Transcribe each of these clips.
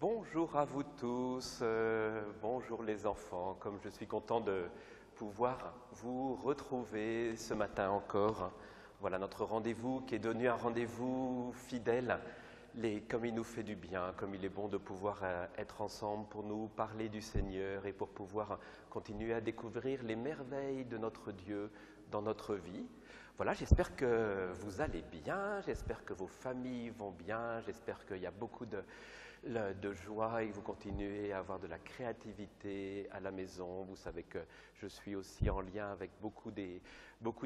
Bonjour à vous tous, bonjour les enfants, comme je suis content de pouvoir vous retrouver ce matin encore. Voilà notre rendez-vous qui est devenu un rendez-vous fidèle, comme il nous fait du bien, comme il est bon de pouvoir être ensemble pour nous parler du Seigneur et pour pouvoir continuer à découvrir les merveilles de notre Dieu dans notre vie. Voilà, j'espère que vous allez bien, j'espère que vos familles vont bien, j'espère qu'il y a beaucoup de joie et que vous continuez à avoir de la créativité à la maison. Vous savez que je suis aussi en lien avec beaucoup de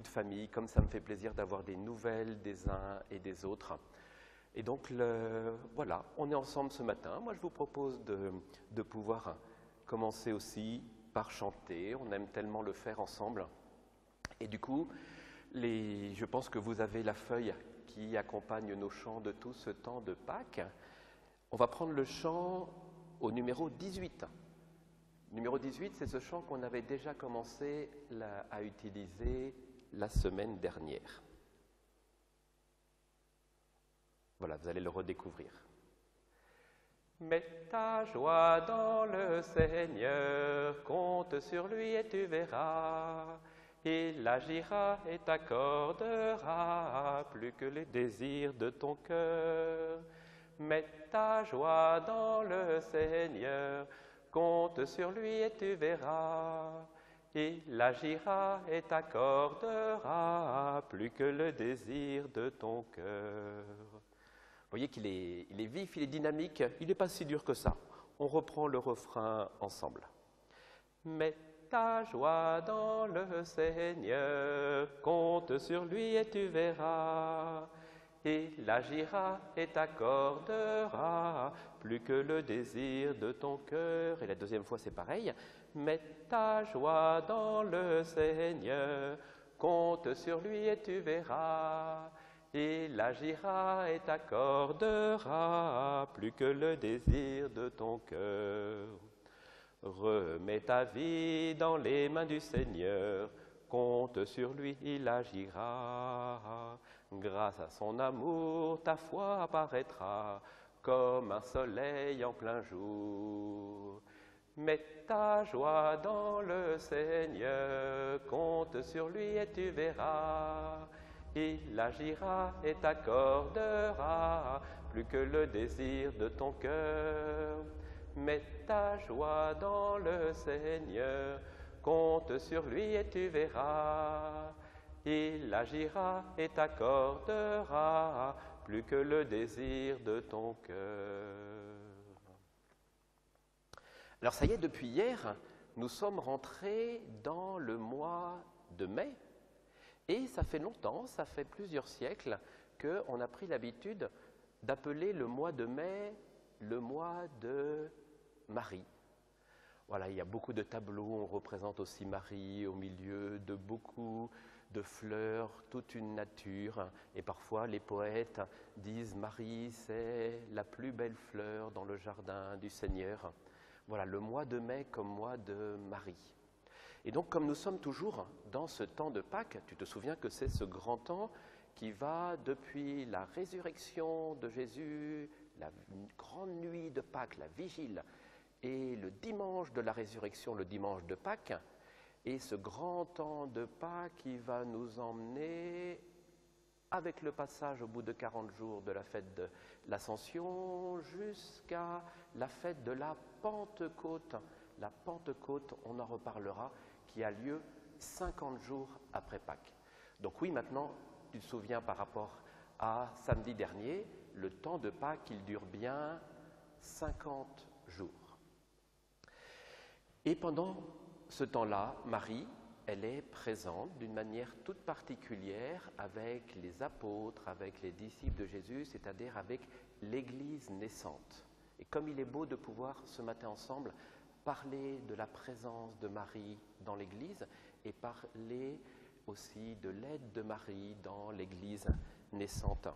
familles, comme ça me fait plaisir d'avoir des nouvelles des uns et des autres. Et donc, voilà, on est ensemble ce matin. Moi, je vous propose de pouvoir commencer aussi par chanter. On aime tellement le faire ensemble. Et du coup, je pense que vous avez la feuille qui accompagne nos chants de tout ce temps de Pâques. On va prendre le chant au numéro 18. Numéro 18, c'est ce chant qu'on avait déjà commencé à utiliser la semaine dernière. Voilà, vous allez le redécouvrir. Mets ta joie dans le Seigneur, compte sur lui et tu verras. Il agira et t'accordera plus que les désirs de ton cœur. Mets ta joie dans le Seigneur, compte sur lui et tu verras. Il agira et t'accordera plus que le désir de ton cœur. Vous voyez qu'il est vif, il est dynamique, il n'est pas si dur que ça. On reprend le refrain ensemble. Mets ta joie dans le Seigneur, compte sur lui et tu verras. Il agira et t'accordera plus que le désir de ton cœur. Et la deuxième fois, c'est pareil. Mets ta joie dans le Seigneur, compte sur lui et tu verras. Il agira et t'accordera plus que le désir de ton cœur. Remets ta vie dans les mains du Seigneur, compte sur lui, il agira. Grâce à son amour, ta foi apparaîtra comme un soleil en plein jour. Mets ta joie dans le Seigneur, compte sur lui et tu verras. Il agira et t'accordera plus que le désir de ton cœur. Mets ta joie dans le Seigneur, compte sur lui et tu verras. Il agira et t'accordera plus que le désir de ton cœur. Alors ça y est, depuis hier, nous sommes rentrés dans le mois de mai. Et ça fait longtemps, ça fait plusieurs siècles, qu'on a pris l'habitude d'appeler le mois de mai le mois de Marie. Voilà, il y a beaucoup de tableaux, on représente aussi Marie au milieu de beaucoup de fleurs, toute une nature. Et parfois, les poètes disent Marie, c'est la plus belle fleur dans le jardin du Seigneur. Voilà, le mois de mai comme mois de Marie. Et donc, comme nous sommes toujours dans ce temps de Pâques, tu te souviens que c'est ce grand temps qui va depuis la résurrection de Jésus, la grande nuit de Pâques, la vigile, et le dimanche de la résurrection, le dimanche de Pâques, et ce grand temps de Pâques qui va nous emmener, avec le passage au bout de 40 jours de la fête de l'Ascension, jusqu'à la fête de la Pentecôte. La Pentecôte, on en reparlera, qui a lieu 50 jours après Pâques. Donc oui, maintenant, tu te souviens par rapport à samedi dernier, le temps de Pâques, il dure bien 50 jours. Et pendant ce temps-là, Marie, elle est présente d'une manière toute particulière avec les apôtres, avec les disciples de Jésus, c'est-à-dire avec l'Église naissante. Et comme il est beau de pouvoir ce matin ensemble parler de la présence de Marie dans l'Église et parler aussi de l'aide de Marie dans l'Église naissante.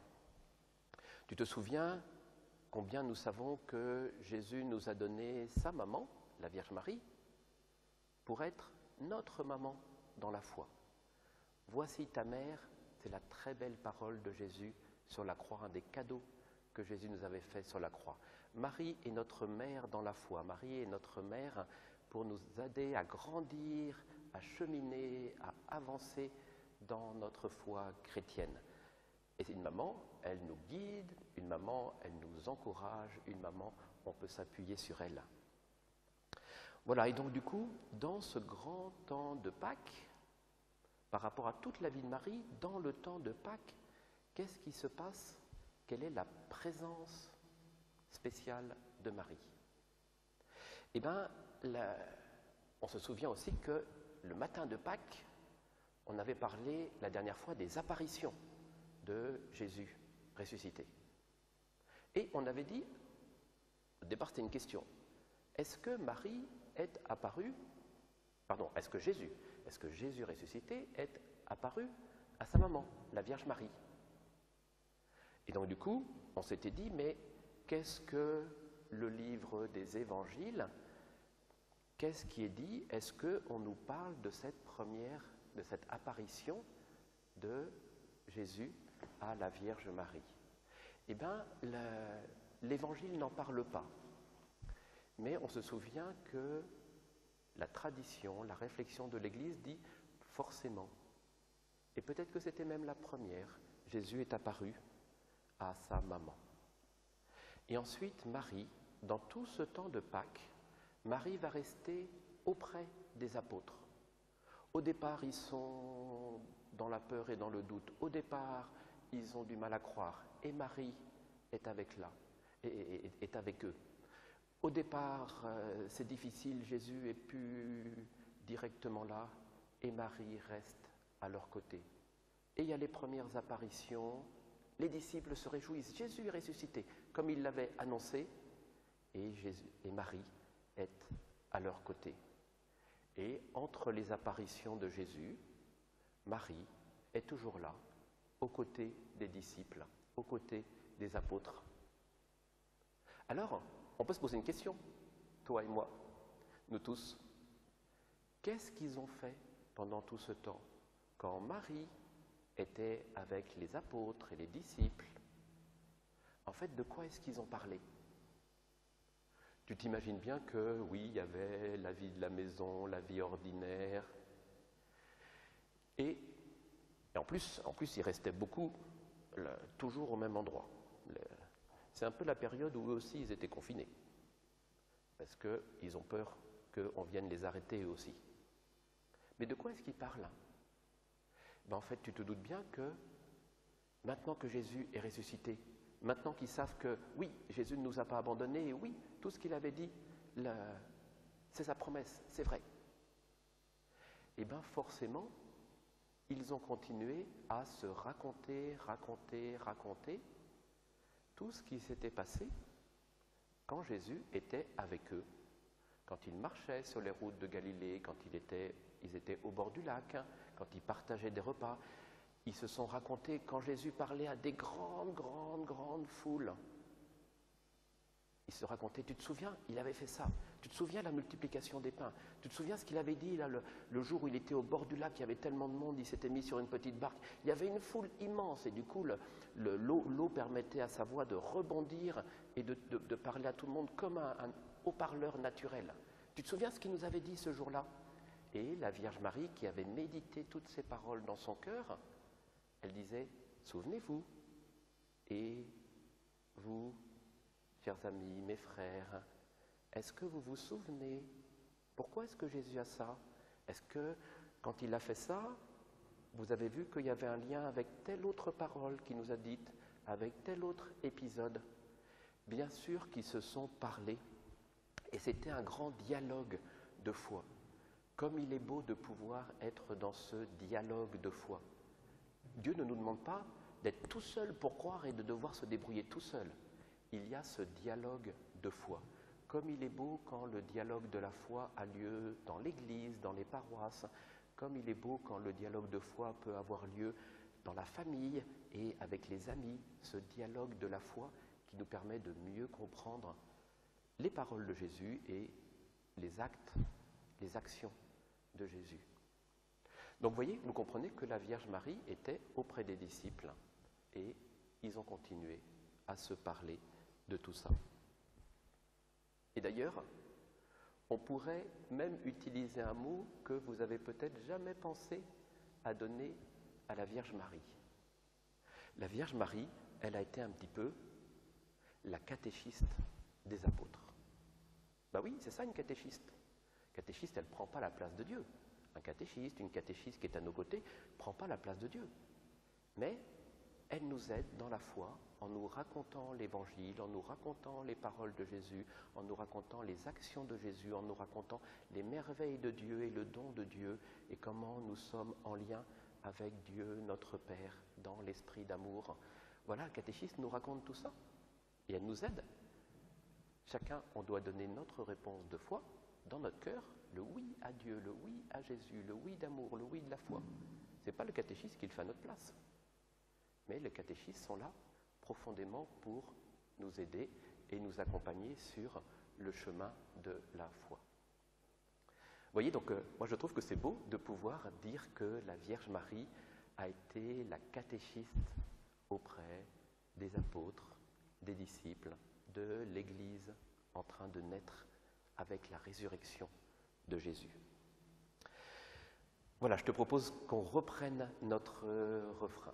Tu te souviens combien nous savons que Jésus nous a donné sa maman, la Vierge Marie, pour être notre maman dans la foi. Voici ta mère, c'est la très belle parole de Jésus sur la croix, un des cadeaux que Jésus nous avait fait sur la croix. Marie est notre mère dans la foi. Marie est notre mère pour nous aider à grandir, à cheminer, à avancer dans notre foi chrétienne. Et une maman, elle nous guide, une maman, elle nous encourage, une maman, on peut s'appuyer sur elle. Voilà, et donc du coup, dans ce grand temps de Pâques, par rapport à toute la vie de Marie, dans le temps de Pâques, qu'est-ce qui se passe? Quelle est la présence spéciale de Marie? Eh bien, on se souvient aussi que le matin de Pâques, on avait parlé la dernière fois des apparitions de Jésus ressuscité. Et on avait dit, au départ c'était une question, est-ce que Marie est apparue, est-ce que Jésus ressuscité est apparu à sa maman, la Vierge Marie? Et donc du coup, on s'était dit, mais qu'est-ce que le livre des évangiles, qu'est-ce qui est dit? Est-ce qu'on nous parle de cette apparition de Jésus à la Vierge Marie? Eh bien, l'évangile n'en parle pas. Mais on se souvient que la tradition, la réflexion de l'Église dit forcément. Et peut-être que c'était même la première. Jésus est apparu à sa maman. Et ensuite, Marie, dans tout ce temps de Pâques, Marie va rester auprès des apôtres. Au départ, ils sont dans la peur et dans le doute. Au départ, ils ont du mal à croire. Et Marie est avec eux. Au départ, c'est difficile, Jésus est plus directement là, et Marie reste à leur côté. Et il y a les premières apparitions, les disciples se réjouissent, Jésus est ressuscité, comme il l'avait annoncé, et Marie est à leur côté. Et entre les apparitions de Jésus, Marie est toujours là, aux côtés des disciples, aux côtés des apôtres. Alors, on peut se poser une question, toi et moi, nous tous. Qu'est-ce qu'ils ont fait pendant tout ce temps, quand Marie était avec les apôtres et les disciples? En fait, de quoi est-ce qu'ils ont parlé? Tu t'imagines bien que, oui, il y avait la vie de la maison, la vie ordinaire, et en plus, ils restaient beaucoup, toujours au même endroit. C'est un peu la période où eux aussi ils étaient confinés, parce qu'ils ont peur qu'on vienne les arrêter eux aussi. Mais de quoi est-ce qu'ils parlent? En fait, tu te doutes bien que maintenant que Jésus est ressuscité, maintenant qu'ils savent que oui, Jésus ne nous a pas abandonnés, et oui, tout ce qu'il avait dit, c'est sa promesse, c'est vrai. Et bien forcément, ils ont continué à se raconter tout ce qui s'était passé quand Jésus était avec eux, quand ils marchaient sur les routes de Galilée, quand ils étaient au bord du lac, quand ils partageaient des repas. Ils se sont racontés quand Jésus parlait à des grandes foules. Ils se racontaient, tu te souviens, il avait fait ça. Tu te souviens la multiplication des pains. Tu te souviens ce qu'il avait dit là, le jour où il était au bord du lac, il y avait tellement de monde, il s'était mis sur une petite barque. Il y avait une foule immense et du coup, l'eau permettait à sa voix de rebondir et de parler à tout le monde comme un haut-parleur naturel. Tu te souviens ce qu'il nous avait dit ce jour-là? Et la Vierge Marie, qui avait médité toutes ces paroles dans son cœur, elle disait, souvenez-vous, et vous, chers amis, mes frères, est-ce que vous vous souvenez? Pourquoi est-ce que Jésus a ça? Est-ce que, quand il a fait ça, vous avez vu qu'il y avait un lien avec telle autre parole qu'il nous a dite, avec tel autre épisode? Bien sûr qu'ils se sont parlé, et c'était un grand dialogue de foi. Comme il est beau de pouvoir être dans ce dialogue de foi. Dieu ne nous demande pas d'être tout seul pour croire et de devoir se débrouiller tout seul. Il y a ce dialogue de foi. Comme il est beau quand le dialogue de la foi a lieu dans l'Église, dans les paroisses, comme il est beau quand le dialogue de foi peut avoir lieu dans la famille et avec les amis, ce dialogue de la foi qui nous permet de mieux comprendre les paroles de Jésus et les actes, les actions de Jésus. Donc vous voyez, vous comprenez que la Vierge Marie était auprès des disciples et ils ont continué à se parler de tout ça. Et d'ailleurs, on pourrait même utiliser un mot que vous avez peut-être jamais pensé à donner à la Vierge Marie. La Vierge Marie, elle a été un petit peu la catéchiste des apôtres. Ben oui, c'est ça une catéchiste. Une catéchiste, elle ne prend pas la place de Dieu. Un catéchiste, une catéchiste qui est à nos côtés, ne prend pas la place de Dieu. Mais elle nous aide dans la foi en nous racontant l'Évangile, en nous racontant les paroles de Jésus, en nous racontant les actions de Jésus, en nous racontant les merveilles de Dieu et le don de Dieu et comment nous sommes en lien avec Dieu, notre Père, dans l'esprit d'amour. Voilà, le catéchiste nous raconte tout ça et elle nous aide. Chacun, on doit donner notre réponse de foi dans notre cœur, le oui à Dieu, le oui à Jésus, le oui d'amour, le oui de la foi. Ce n'est pas le catéchiste qui le fait à notre place. Mais les catéchistes sont là profondément pour nous aider et nous accompagner sur le chemin de la foi. Vous voyez, donc moi je trouve que c'est beau de pouvoir dire que la Vierge Marie a été la catéchiste auprès des apôtres, des disciples, de l'Église en train de naître avec la résurrection de Jésus. Voilà, je te propose qu'on reprenne notre refrain.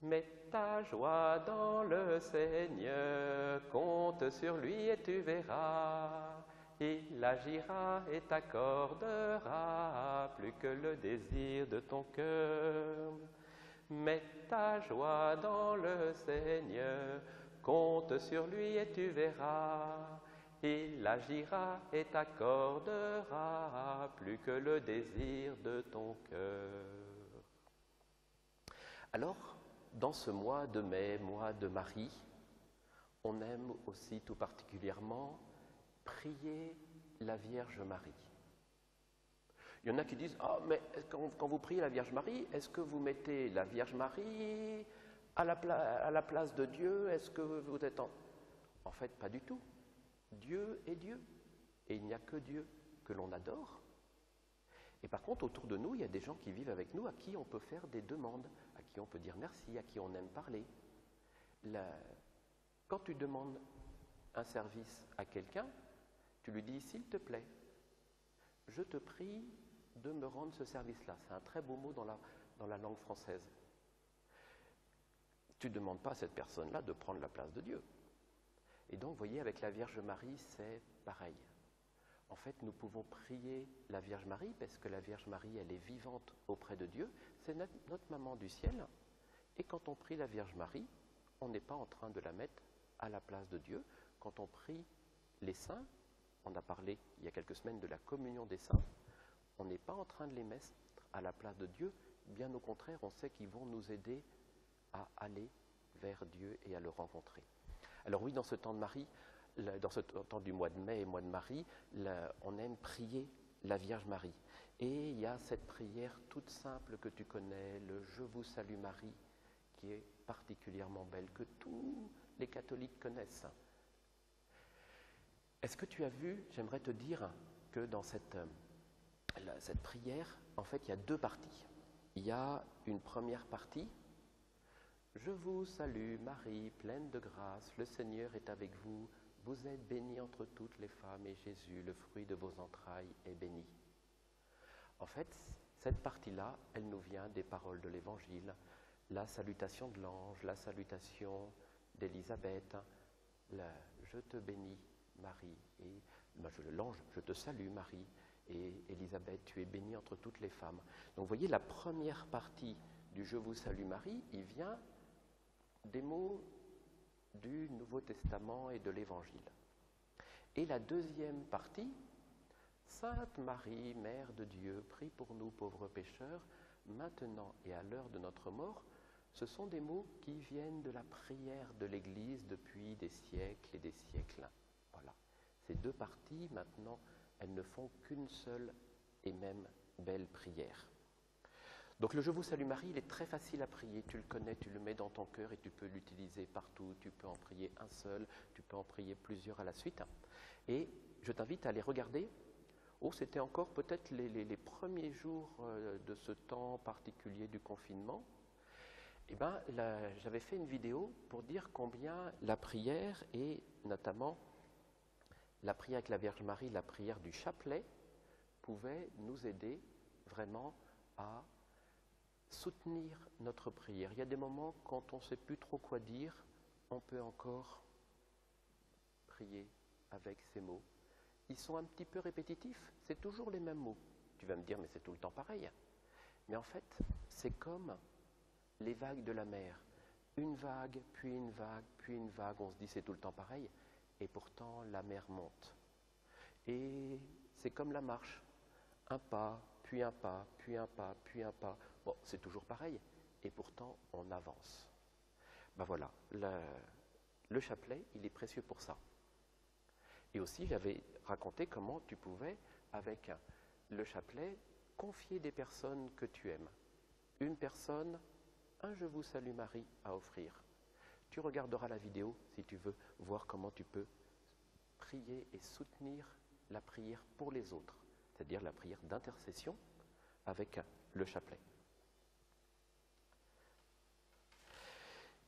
Mets ta joie dans le Seigneur, compte sur lui et tu verras. Il agira et t'accordera plus que le désir de ton cœur. Mets ta joie dans le Seigneur, compte sur lui et tu verras. Il agira et t'accordera plus que le désir de ton cœur. Alors, dans ce mois de mai, mois de Marie, on aime aussi tout particulièrement prier la Vierge Marie. Il y en a qui disent « Ah, mais quand vous priez la Vierge Marie, est-ce que vous mettez la Vierge Marie à la place de Dieu? Est-ce que vous êtes en… » En fait, pas du tout. Dieu est Dieu. Et il n'y a que Dieu que l'on adore. Et par contre, autour de nous, il y a des gens qui vivent avec nous, à qui on peut faire des demandes, à qui on peut dire merci, à qui on aime parler. Quand tu demandes un service à quelqu'un, tu lui dis « S'il te plaît, je te prie de me rendre ce service-là ». C'est un très beau mot dans la langue française. Tu ne demandes pas à cette personne-là de prendre la place de Dieu. Et donc, vous voyez, avec la Vierge Marie, c'est pareil. En fait, nous pouvons prier la Vierge Marie parce que la Vierge Marie, elle est vivante auprès de Dieu. C'est notre maman du ciel. Et quand on prie la Vierge Marie, on n'est pas en train de la mettre à la place de Dieu. Quand on prie les saints, on a parlé il y a quelques semaines de la communion des saints, on n'est pas en train de les mettre à la place de Dieu. Bien au contraire, on sait qu'ils vont nous aider à aller vers Dieu et à le rencontrer. Alors oui, dans ce temps de Marie, dans ce temps du mois de mai et mois de Marie, on aime prier la Vierge Marie. Et il y a cette prière toute simple que tu connais, le « Je vous salue Marie », qui est particulièrement belle, que tous les catholiques connaissent. Est-ce que tu as vu, j'aimerais te dire que dans cette prière, en fait, il y a deux parties. Il y a une première partie. Je vous salue Marie, pleine de grâce, le Seigneur est avec vous. Vous êtes bénie entre toutes les femmes et Jésus, le fruit de vos entrailles, est béni. En fait, cette partie-là, elle nous vient des paroles de l'Évangile, la salutation de l'ange, la salutation d'Élisabeth, je te bénis Marie, et l'ange, je te salue Marie, et Élisabeth, tu es bénie entre toutes les femmes. Donc vous voyez, la première partie du Je vous salue Marie, il vient des mots du Nouveau Testament et de l'Évangile. Et la deuxième partie, Sainte Marie, Mère de Dieu, prie pour nous pauvres pécheurs, maintenant et à l'heure de notre mort, ce sont des mots qui viennent de la prière de l'Église depuis des siècles et des siècles. Voilà. Ces deux parties, maintenant, elles ne font qu'une seule et même belle prière. Donc le Je vous salue Marie, il est très facile à prier, tu le connais, tu le mets dans ton cœur et tu peux l'utiliser partout, tu peux en prier un seul, tu peux en prier plusieurs à la suite. Et je t'invite à aller regarder, c'était encore peut-être les premiers jours de ce temps particulier du confinement, eh bien, j'avais fait une vidéo pour dire combien la prière et notamment la prière avec la Vierge Marie, la prière du chapelet, pouvait nous aider vraiment à soutenir notre prière. Il y a des moments quand on ne sait plus trop quoi dire, on peut encore prier avec ces mots. Ils sont un petit peu répétitifs, c'est toujours les mêmes mots. Tu vas me dire, mais c'est tout le temps pareil. Mais en fait, c'est comme les vagues de la mer. Une vague, puis une vague, puis une vague, on se dit c'est tout le temps pareil, et pourtant la mer monte. Et c'est comme la marche, un pas, puis un pas, puis un pas, puis un pas. Bon, c'est toujours pareil, et pourtant on avance. Ben voilà, le chapelet, il est précieux pour ça. Et aussi, j'avais raconté comment tu pouvais, avec le chapelet, confier des personnes que tu aimes. Une personne, un Je vous salue Marie à offrir. Tu regarderas la vidéo si tu veux voir comment tu peux prier et soutenir la prière pour les autres, c'est-à-dire la prière d'intercession avec le chapelet.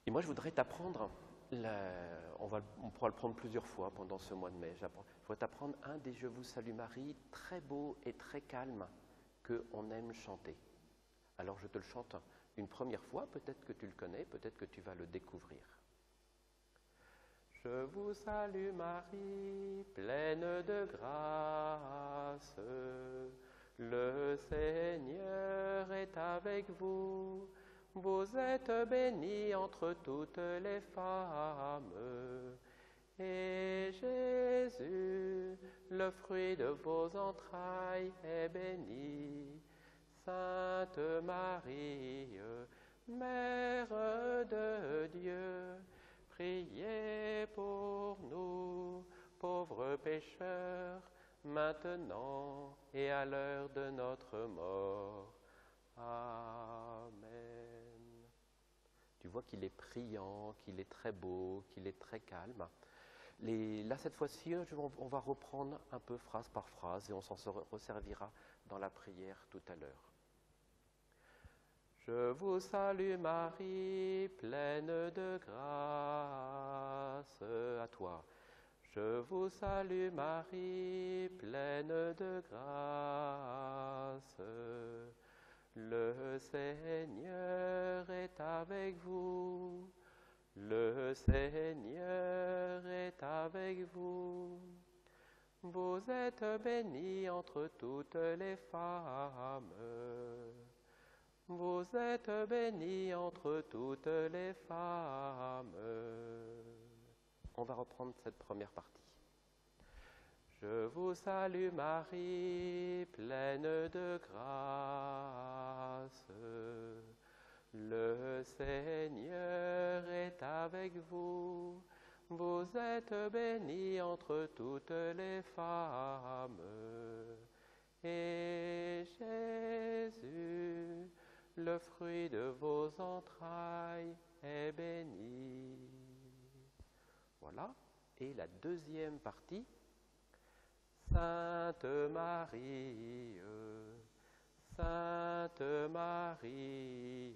Et moi, je voudrais t'apprendre, on pourra le prendre plusieurs fois pendant ce mois de mai, je voudrais t'apprendre un des Je vous salue Marie très beau et très calme qu'on aime chanter. Alors je te le chante une première fois, peut-être que tu le connais, peut-être que tu vas le découvrir. Je vous salue Marie, pleine de grâce, le Seigneur est avec vous. Vous êtes bénie entre toutes les femmes, et Jésus, le fruit de vos entrailles, est béni. Sainte Marie, Mère de Dieu, priez pour nous, pauvres pécheurs, maintenant et à l'heure de notre mort. Amen. Tu vois qu'il est priant, qu'il est très beau, qu'il est très calme. Là, cette fois-ci, on va reprendre un peu phrase par phrase et on s'en resservira dans la prière tout à l'heure. Je vous salue Marie, pleine de grâce, à toi. Je vous salue Marie, pleine de grâce. Le Seigneur est avec vous. Le Seigneur est avec vous. Vous êtes bénie entre toutes les femmes. Vous êtes bénie entre toutes les femmes. On va reprendre cette première partie. Je vous salue Marie, pleine de grâce. Le Seigneur est avec vous. Vous êtes bénie entre toutes les femmes. Et Jésus, le fruit de vos entrailles, est béni. Voilà. Et la deuxième partie. Sainte Marie, Sainte Marie,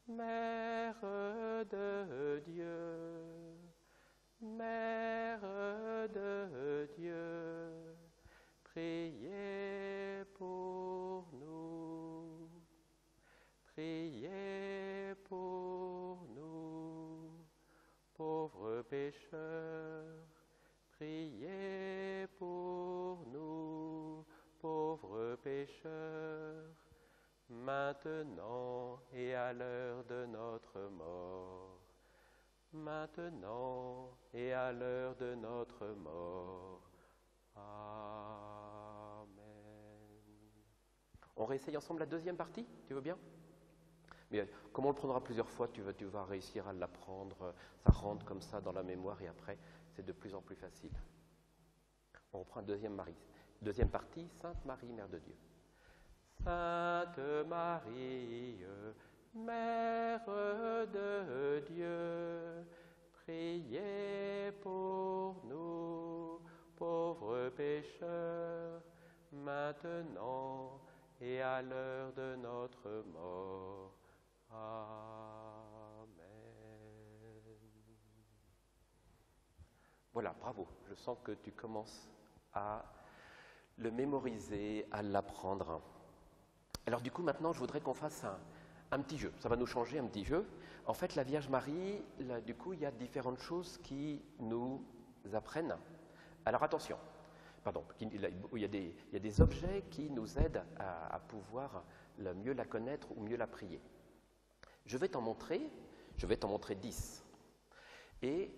Mère de Dieu, Mère de Dieu, priez pour nous, priez pour nous, pauvres pécheurs. Priez pour nous, pauvres pécheurs, maintenant et à l'heure de notre mort. Maintenant et à l'heure de notre mort. Amen. On réessaye ensemble la deuxième partie, tu veux bien? Mais comme on le prendra plusieurs fois, tu vas réussir à l'apprendre, ça rentre comme ça dans la mémoire et après, c'est de plus en plus facile. On reprend la deuxième partie, Sainte Marie, Mère de Dieu. Sainte Marie, Mère de Dieu, priez pour nous, pauvres pécheurs, maintenant et à l'heure de notre mort. Amen. Voilà, bravo. Je sens que tu commences à le mémoriser, à l'apprendre. Alors du coup, maintenant, je voudrais qu'on fasse un petit jeu. Ça va nous changer, un petit jeu. En fait, la Vierge Marie, là, du coup, il y a différentes choses qui nous apprennent. Alors attention, pardon, il y a des objets qui nous aident à pouvoir mieux la connaître ou mieux la prier. Je vais t'en montrer 10. Et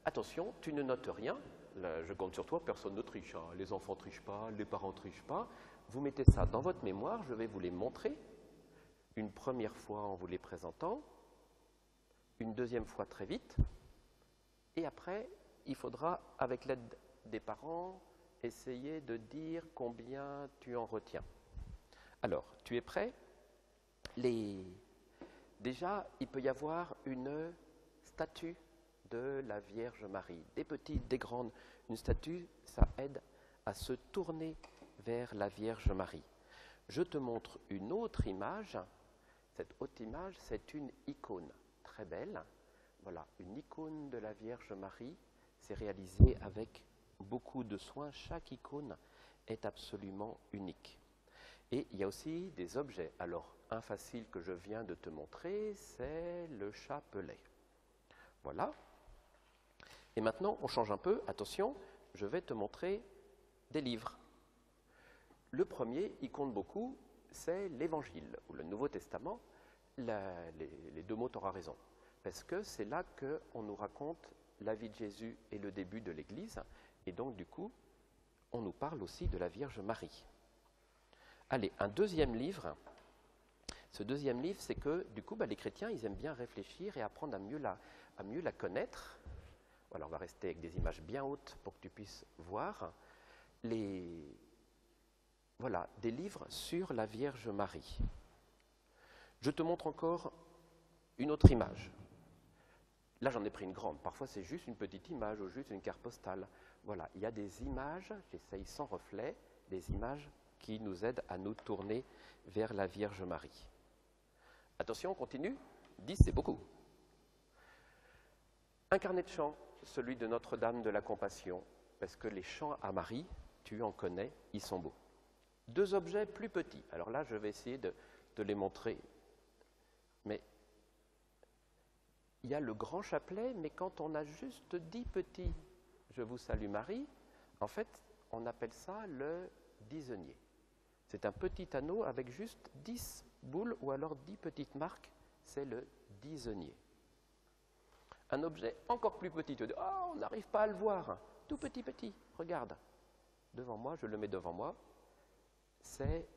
attention, tu ne notes rien. Là, je compte sur toi, personne ne triche. Hein. Les enfants ne trichent pas, les parents ne trichent pas. Vous mettez ça dans votre mémoire, je vais vous les montrer. Une première fois en vous les présentant, une deuxième fois très vite. Et après, il faudra, avec l'aide des parents, essayer de dire combien tu en retiens. Alors, tu es prêt? Déjà, il peut y avoir une statue de la Vierge Marie. Des petites, des grandes. Une statue, ça aide à se tourner vers la Vierge Marie. Je te montre une autre image. Cette autre image, c'est une icône très belle. Voilà, une icône de la Vierge Marie. C'est réalisé avec beaucoup de soin. Chaque icône est absolument unique. Et il y a aussi des objets. Alors, un facile que je viens de te montrer, c'est le chapelet. Voilà. Et maintenant, on change un peu. Attention, je vais te montrer des livres. Le premier, il compte beaucoup, c'est l'Évangile, ou le Nouveau Testament. Les deux mots, tu auras raison. Parce que c'est là qu'on nous raconte la vie de Jésus et le début de l'Église. Et donc, du coup, on nous parle aussi de la Vierge Marie. Allez, un deuxième livre. Ce deuxième livre, c'est que, du coup, les chrétiens, ils aiment bien réfléchir et apprendre à mieux la connaître. Alors, on va rester avec des images bien hautes pour que tu puisses voir. Voilà, des livres sur la Vierge Marie. Je te montre encore une autre image. Là, j'en ai pris une grande. Parfois, c'est juste une petite image ou juste une carte postale. Voilà, il y a des images, j'essaye sans reflet, des images qui nous aident à nous tourner vers la Vierge Marie. Attention, on continue. 10, c'est beaucoup. Un carnet de chants, celui de Notre-Dame de la Compassion, parce que les chants à Marie, tu en connais, ils sont beaux. 2 objets plus petits. Alors là, je vais essayer de les montrer. Mais il y a le grand chapelet, mais quand on a juste 10 petits « Je vous salue Marie », en fait, on appelle ça le dixenier. C'est un petit anneau avec juste 10 boules ou alors 10 petites marques, c'est le dixenier. Un objet encore plus petit, tu dis « Oh, on n'arrive pas à le voir !» Tout petit, regarde. Devant moi, je le mets devant moi. C'est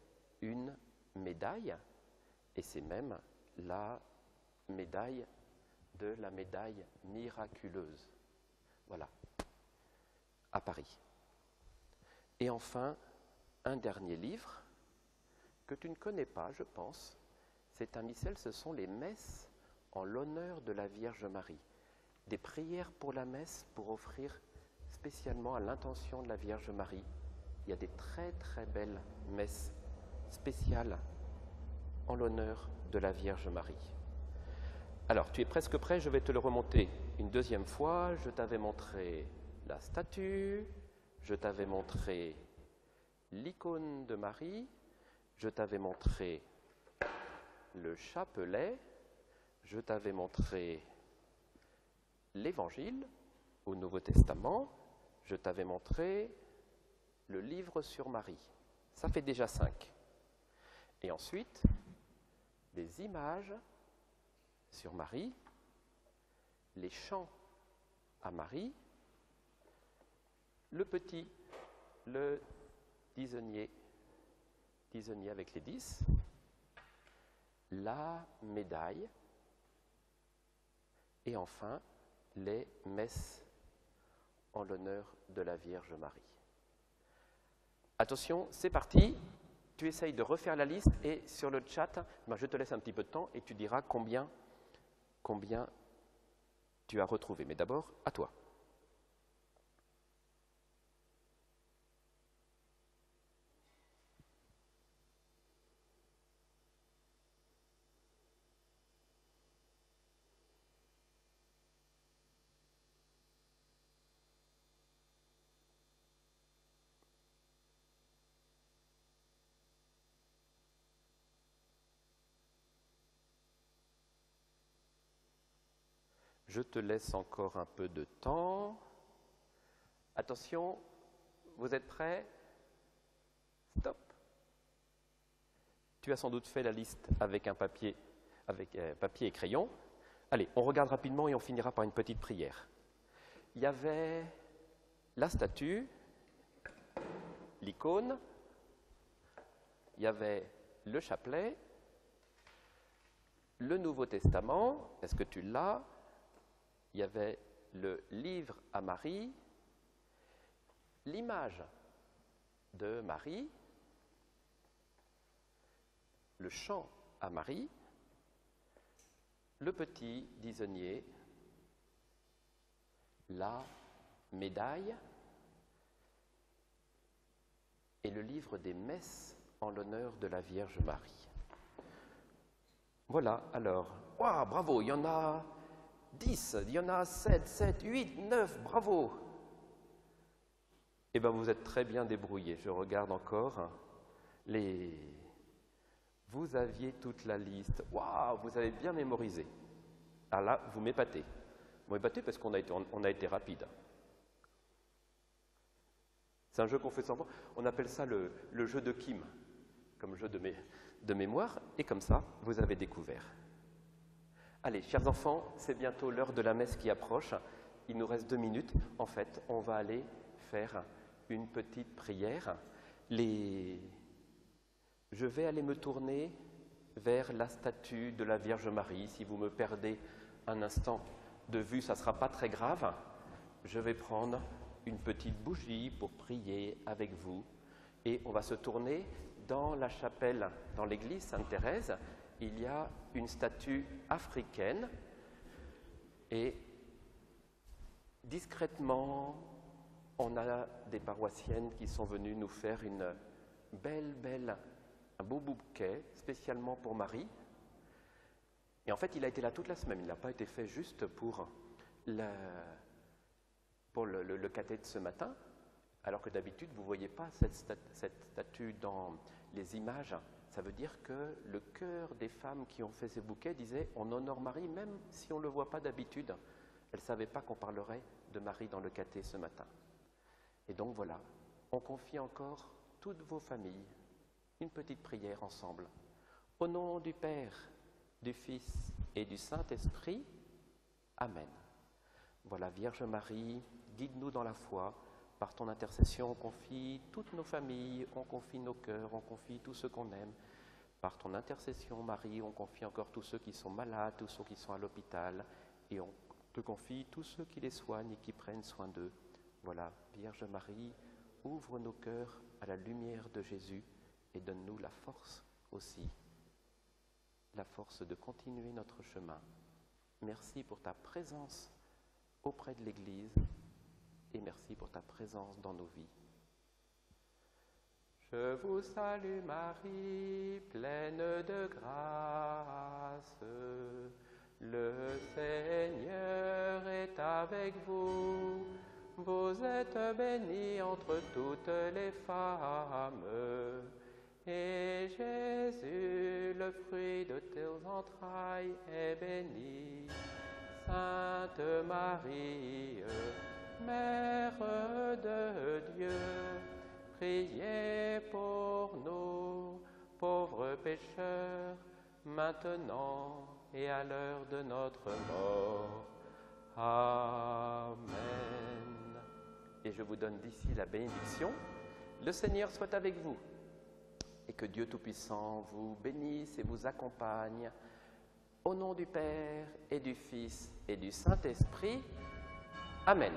une médaille, et c'est même la médaille de la médaille miraculeuse. Voilà, à Paris. Et enfin, un dernier livre que tu ne connais pas, je pense. C'est un missel, ce sont les messes en l'honneur de la Vierge Marie. Des prières pour la messe pour offrir spécialement à l'intention de la Vierge Marie. Il y a des très très belles messes spéciales en l'honneur de la Vierge Marie. Alors, tu es presque prêt, je vais te le remonter une deuxième fois. Je t'avais montré la statue, je t'avais montré l'icône de Marie, je t'avais montré le chapelet, je t'avais montré l'Évangile au Nouveau Testament, je t'avais montré le livre sur Marie. Ça fait déjà 5. Et ensuite, des images sur Marie, les chants à Marie, le petit, le dixenier avec les 10, la médaille, et enfin les messes en l'honneur de la Vierge Marie. Attention, c'est parti. Tu essayes de refaire la liste et sur le chat, je te laisse un petit peu de temps et tu diras combien tu as retrouvé. Mais d'abord, à toi. Je te laisse encore un peu de temps. Attention, vous êtes prêts? Stop. Tu as sans doute fait la liste avec un papier, papier et crayon. Allez, on regarde rapidement et on finira par une petite prière. Il y avait la statue, l'icône, il y avait le chapelet, le Nouveau Testament, est-ce que tu l'as? Il y avait le livre à Marie, l'image de Marie, le chant à Marie, le petit disonnier, la médaille et le livre des messes en l'honneur de la Vierge Marie. Voilà, alors, wow, bravo, il y en a 10, il y en a 7, 8, 9, bravo. Eh bien, vous êtes très bien débrouillés. Je regarde encore Vous aviez toute la liste. Waouh, vous avez bien mémorisé. Ah là, vous m'épatez. Vous m'épatez parce qu'on a été rapide. C'est un jeu qu'on fait souvent. On appelle ça le jeu de Kim, comme jeu de mémoire. Et comme ça, vous avez découvert. Allez, chers enfants, c'est bientôt l'heure de la messe qui approche. Il nous reste 2 minutes. En fait, on va aller faire une petite prière. Je vais aller me tourner vers la statue de la Vierge Marie. Si vous me perdez un instant de vue, ça ne sera pas très grave. Je vais prendre une petite bougie pour prier avec vous. Et on va se tourner dans la chapelle, dans l'église Sainte-Thérèse. Il y a une statue africaine et discrètement, on a des paroissiennes qui sont venues nous faire un beau bouquet spécialement pour Marie. Et en fait, il a été là toute la semaine. Il n'a pas été fait juste pour le caté de ce matin, alors que d'habitude, vous ne voyez pas cette statue dans les images. Ça veut dire que le cœur des femmes qui ont fait ces bouquets disait « On honore Marie même si on ne le voit pas d'habitude ». Elles ne savaient pas qu'on parlerait de Marie dans le caté ce matin. Et donc voilà, on confie encore toutes vos familles, une petite prière ensemble. Au nom du Père, du Fils et du Saint-Esprit, Amen. Voilà, Vierge Marie, guide-nous dans la foi. Par ton intercession, on confie toutes nos familles, on confie nos cœurs, on confie tout ce qu'on aime. Par ton intercession, Marie, on confie encore tous ceux qui sont malades, tous ceux qui sont à l'hôpital, et on te confie tous ceux qui les soignent et qui prennent soin d'eux. Voilà, Vierge Marie, ouvre nos cœurs à la lumière de Jésus et donne-nous la force aussi, la force de continuer notre chemin. Merci pour ta présence auprès de l'Église et merci pour ta présence dans nos vies. Je vous salue Marie, pleine de grâce. Le Seigneur est avec vous. Vous êtes bénie entre toutes les femmes. Et Jésus, le fruit de tes entrailles, est béni. Sainte Marie, Mère de Dieu, priez pour nous, pauvres pécheurs, maintenant et à l'heure de notre mort. Amen. Et je vous donne d'ici la bénédiction. Le Seigneur soit avec vous et que Dieu Tout-Puissant vous bénisse et vous accompagne. Au nom du Père et du Fils et du Saint-Esprit. Amen.